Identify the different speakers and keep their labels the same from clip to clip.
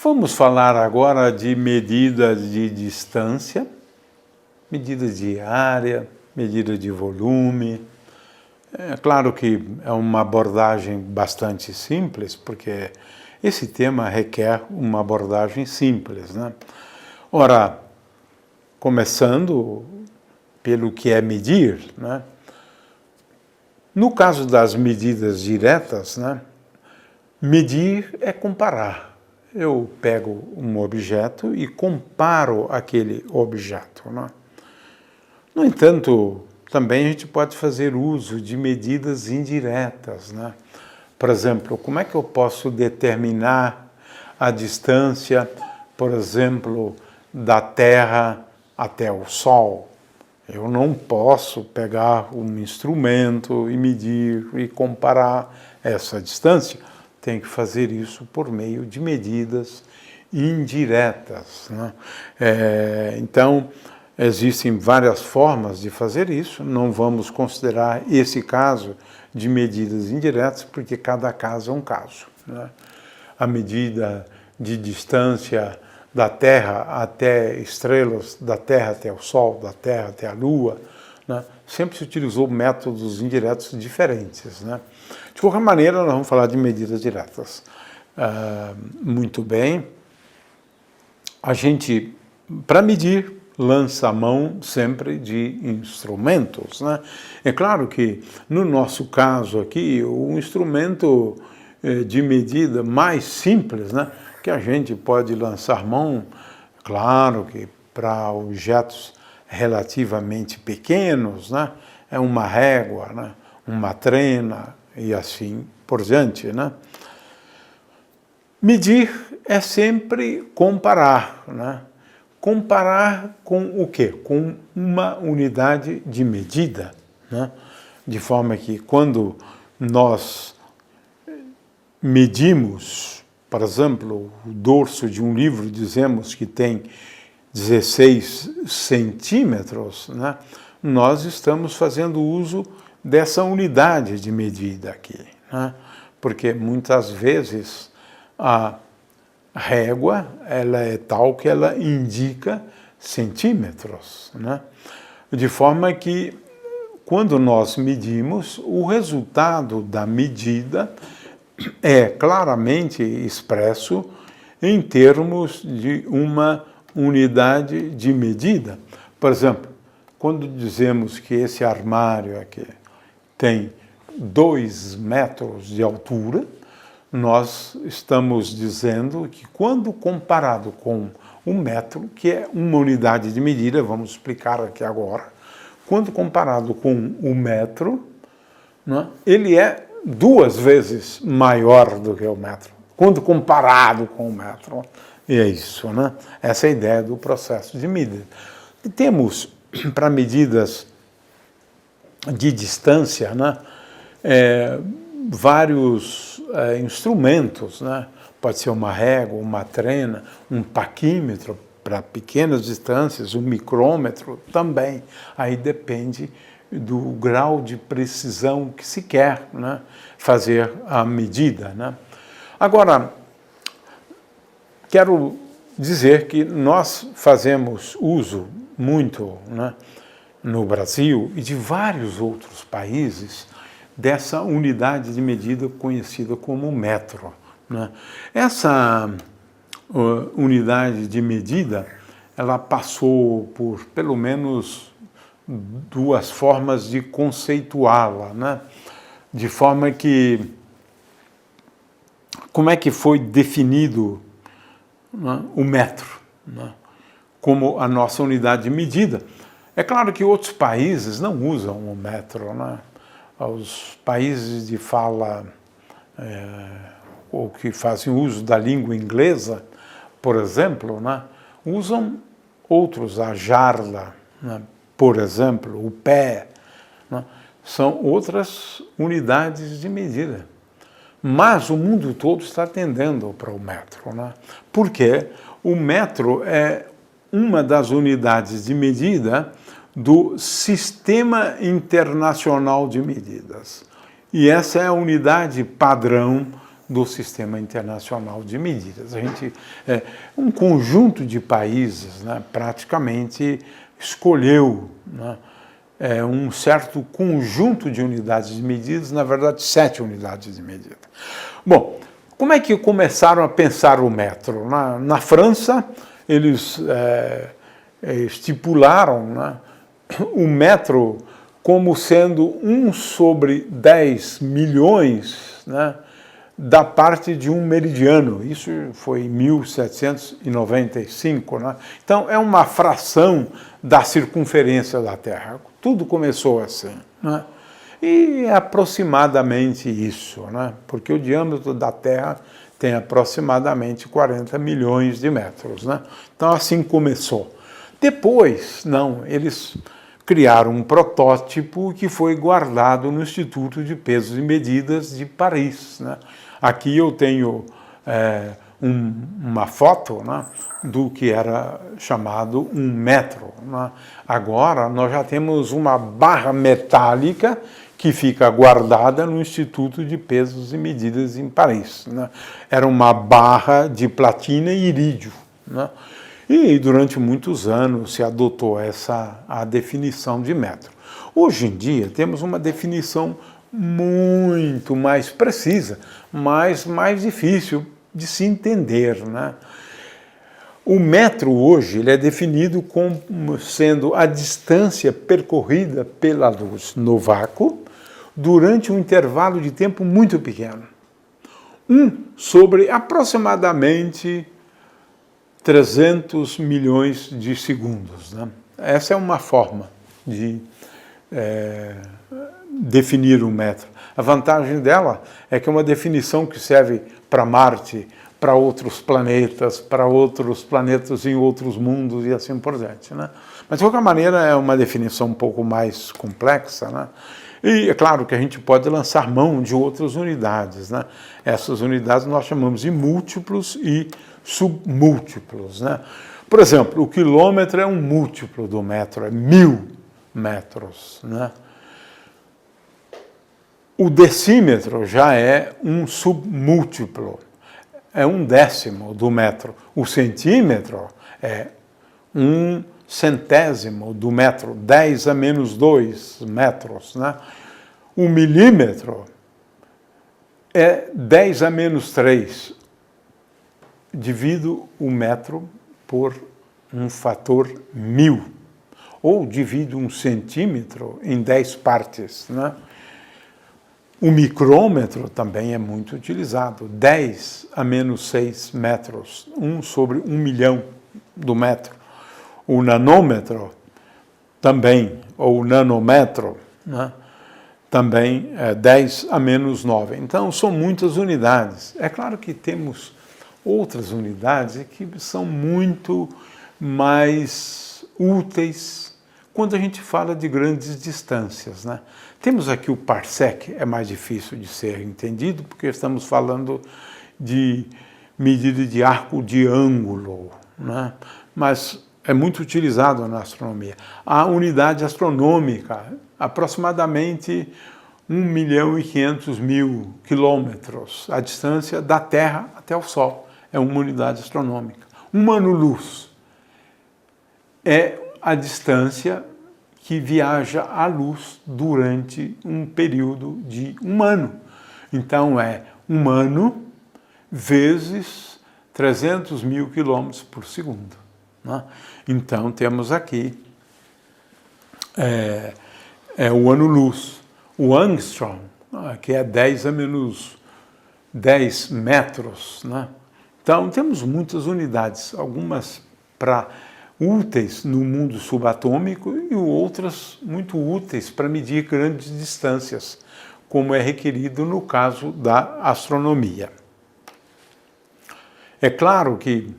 Speaker 1: Vamos falar agora de medidas de distância, medida de área, medida de volume. É claro que é uma abordagem bastante simples, porque esse tema requer uma abordagem simples, né? Ora, começando pelo que é medir, né? No caso das medidas diretas, né? Medir é comparar. Eu pego um objeto e comparo aquele objeto, né? No entanto, também a gente pode fazer uso de medidas indiretas, né? Por exemplo, como é que eu posso determinar a distância, por exemplo, da Terra até o Sol? Eu não posso pegar um instrumento e medir e comparar essa distância. Tenho que fazer isso por meio de medidas indiretas, né? Então, existem várias formas de fazer isso, não vamos considerar esse caso de medidas indiretas, porque cada caso é um caso, né? A medida de distância da Terra até estrelas, da Terra até o Sol, da Terra até a Lua, né? Sempre se utilizou métodos indiretos diferentes, né? De qualquer maneira, nós vamos falar de medidas diretas. Muito bem. A gente, para medir, lança a mão sempre de instrumentos, né? É claro que, no nosso caso aqui, o instrumento de medida mais simples, né, que a gente pode lançar mão, claro que para objetos relativamente pequenos, né, é uma régua, né, uma trena e assim por diante, né? Medir é sempre comparar, né? Comparar com o quê? Com uma unidade de medida, né? De forma que quando nós medimos, por exemplo, o dorso de um livro, dizemos que tem 16 centímetros, né? Nós estamos fazendo uso dessa unidade de medida aqui, né? Porque muitas vezes a régua ela é tal que ela indica centímetros, né? De forma que, quando nós medimos, o resultado da medida é claramente expresso em termos de uma unidade de medida. Por exemplo, quando dizemos que esse armário aqui tem 2 metros de altura, nós estamos dizendo que, quando comparado com 1 metro, que é uma unidade de medida, vamos explicar aqui agora, quando comparado com 1 metro, né, ele é 2 vezes maior do que o metro, quando comparado com 1 metro. E é isso, né? Essa é a ideia do processo de medida. E temos, para medidas de distância, né, vários instrumentos, né? Pode ser uma régua, uma trena, um paquímetro para pequenas distâncias, um micrômetro também. Aí depende do grau de precisão que se quer, né, fazer a medida, né? Agora, quero dizer que nós fazemos uso muito, né, no Brasil e de vários outros países, dessa unidade de medida conhecida como metro, né? Essa unidade de medida, ela passou por pelo menos 2 formas de conceituá-la, né? De forma que, como é que foi definido, né, o metro, né, como a nossa unidade de medida? É claro que outros países não usam o metro, né? Os países de fala ou que fazem uso da língua inglesa, por exemplo, né, usam outros, a jarda, né, por exemplo, o pé, né, são outras unidades de medida. Mas o mundo todo está tendendo para o metro, né? Porque o metro é uma das unidades de medida do Sistema Internacional de Medidas. E essa é a unidade padrão do Sistema Internacional de Medidas. A gente, um conjunto de países, né, praticamente escolheu, né, um certo conjunto de unidades de medidas, na verdade 7 unidades de medida. Bom, como é que começaram a pensar o metro? Na França, eles estipularam, né, o metro como sendo 1 sobre 10 milhões, né, da parte de um meridiano. Isso foi em 1795. Né? Então, é uma fração da circunferência da Terra. Tudo começou assim. Né? E é aproximadamente isso, né? Porque o diâmetro da Terra tem aproximadamente 40 milhões de metros. Né? Então, assim começou. Depois, não, eles criaram um protótipo que foi guardado no Instituto de Pesos e Medidas de Paris. Né? Aqui eu tenho uma foto, né, do que era chamado um metro. Né? Agora nós já temos uma barra metálica que fica guardada no Instituto de Pesos e Medidas em Paris. Né? Era uma barra de platina e irídio. Né? E durante muitos anos se adotou a definição de metro. Hoje em dia temos uma definição muito mais precisa, mas mais difícil de se entender. Né? O metro hoje ele é definido como sendo a distância percorrida pela luz no vácuo durante um intervalo de tempo muito pequeno. 1 sobre aproximadamente 300 milhões de segundos. Né? Essa é uma forma de definir o metro. A vantagem dela é que é uma definição que serve para Marte, para outros planetas em outros mundos e assim por diante. Né? Mas, de qualquer maneira, é uma definição um pouco mais complexa. Né? E é claro que a gente pode lançar mão de outras unidades. Né? Essas unidades nós chamamos de múltiplos e submúltiplos. Né? Por exemplo, o quilômetro é um múltiplo do metro, é 1000 metros. Né? O decímetro já é um submúltiplo, é 1/10 do metro. O centímetro é 1/100º do metro, 10 a menos 2 metros. Né? O milímetro é 10 a menos 3. Divido o metro por um fator 1000. Ou divido um centímetro em 10 partes. Né? O micrômetro também é muito utilizado, 10 a menos 6 metros, 1 sobre 1 milhão do metro. O nanômetro também, ou nanômetro, né? Também é 10 a menos 9. Então, são muitas unidades. É claro que temos outras unidades que são muito mais úteis quando a gente fala de grandes distâncias. Né? Temos aqui o parsec, é mais difícil de ser entendido, porque estamos falando de medida de arco de ângulo, né? Mas é muito utilizado na astronomia. A unidade astronômica, aproximadamente 1.500.000 quilômetros, a distância da Terra até o Sol, é uma unidade astronômica. 1 ano-luz é a distância que viaja a luz durante um período de 1 ano. Então, é 1 ano vezes 300.000 quilômetros por segundo. Né? Então, temos aqui o ano-luz. O angstrom, que é 10 a menos 10 metros. Né? Então, temos muitas unidades, algumas úteis no mundo subatômico e outras muito úteis para medir grandes distâncias, como é requerido no caso da astronomia. É claro que,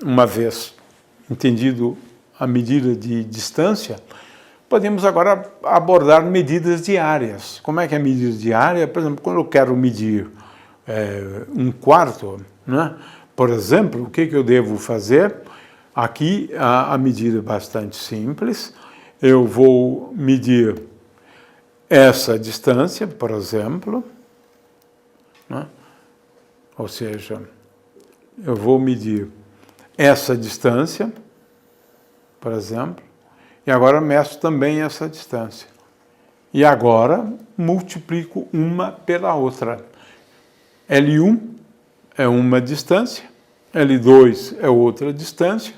Speaker 1: uma vez entendido a medida de distância, podemos agora abordar medidas diárias. Como é que é a medida diária? Por exemplo, quando eu quero medir 1/4, né? Por exemplo, o que eu devo fazer? Aqui a medida é bastante simples. Eu vou medir essa distância, por exemplo, né? Ou seja, eu vou medir essa distância, por exemplo, e agora meço também essa distância. E agora multiplico uma pela outra. L1 é uma distância, L2 é outra distância,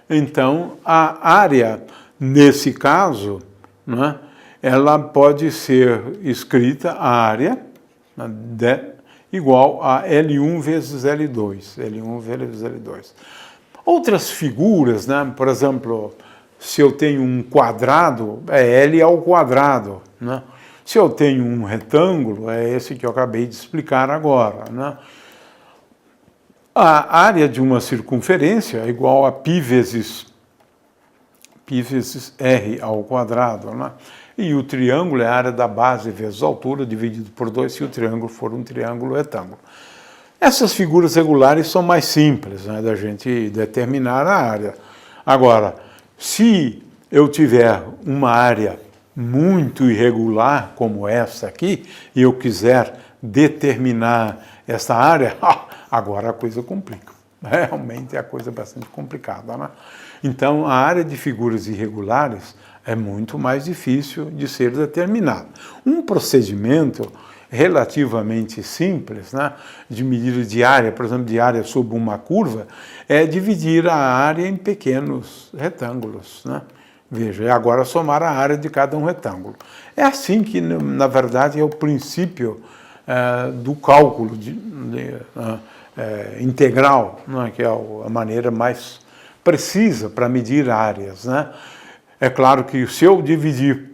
Speaker 1: então a área, nesse caso, né, ela pode ser escrita, a área, igual a L1 vezes L2, L1 vezes L2. Outras figuras, né, por exemplo, se eu tenho um quadrado, é L ao quadrado, né? Se eu tenho um retângulo, é esse que eu acabei de explicar agora, né? A área de uma circunferência é igual a π vezes r ao quadrado, né? E o triângulo é a área da base vezes a altura, dividido por 2, se o triângulo for um triângulo retângulo. Essas figuras regulares são mais simples, né, da gente determinar a área. Agora, se eu tiver uma área muito irregular, como essa aqui, e eu quiser determinar essa área, agora a coisa complica. Realmente é a coisa bastante complicada, né? Então, a área de figuras irregulares é muito mais difícil de ser determinada. Um procedimento relativamente simples, né, de medida de área, por exemplo, de área sobre uma curva, é dividir a área em pequenos retângulos, né? Veja, e agora somar a área de cada um retângulo. É assim que, na verdade, é o princípio do cálculo integral, né, que é a maneira mais precisa para medir áreas, né? É claro que se eu dividir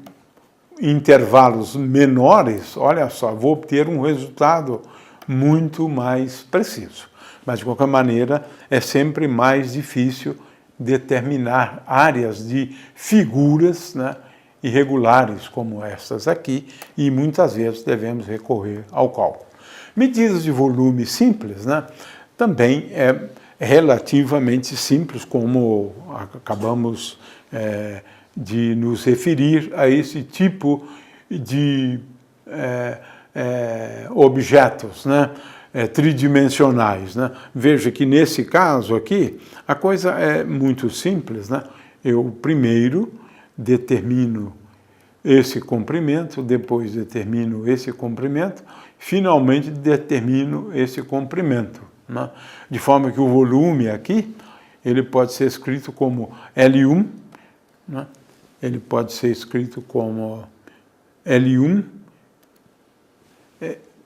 Speaker 1: intervalos menores, olha só, vou obter um resultado muito mais preciso. Mas, de qualquer maneira, é sempre mais difícil determinar áreas de figuras, né, irregulares como essas aqui, e muitas vezes devemos recorrer ao cálculo. Medidas de volume simples, né, também é relativamente simples, como acabamos de nos referir a esse tipo de objetos, né, tridimensionais, né? Veja que nesse caso aqui, a coisa é muito simples, né? Eu primeiro determino esse comprimento, depois determino esse comprimento, finalmente determino esse comprimento, né? De forma que o volume aqui, ele pode ser escrito como L1, né? Ele pode ser escrito como L1,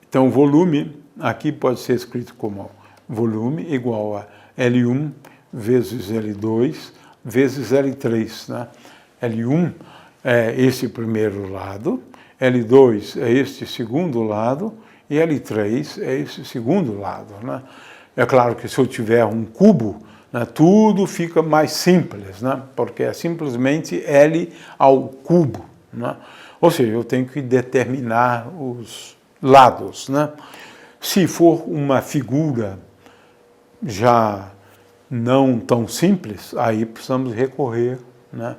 Speaker 1: então o volume aqui pode ser escrito como volume igual a L1 vezes L2 vezes L3, né? L1 é esse primeiro lado, L2 é este segundo lado e L3 é esse segundo lado, né? É claro que se eu tiver um cubo, né, tudo fica mais simples, né? Porque é simplesmente L ao cubo, né? Ou seja, eu tenho que determinar os lados, né? Se for uma figura já não tão simples, aí precisamos recorrer, né,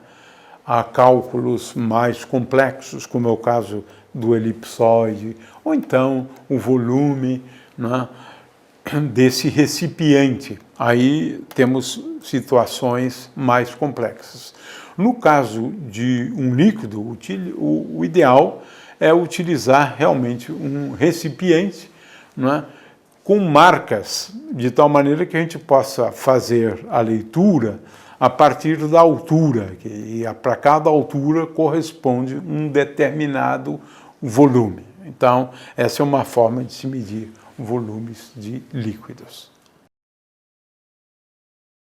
Speaker 1: a cálculos mais complexos, como é o caso do elipsoide, ou então o volume, né, desse recipiente. Aí temos situações mais complexas. No caso de um líquido, o ideal é utilizar realmente um recipiente, não é, com marcas, de tal maneira que a gente possa fazer a leitura a partir da altura, e para cada altura corresponde um determinado volume. Então, essa é uma forma de se medir volumes de líquidos.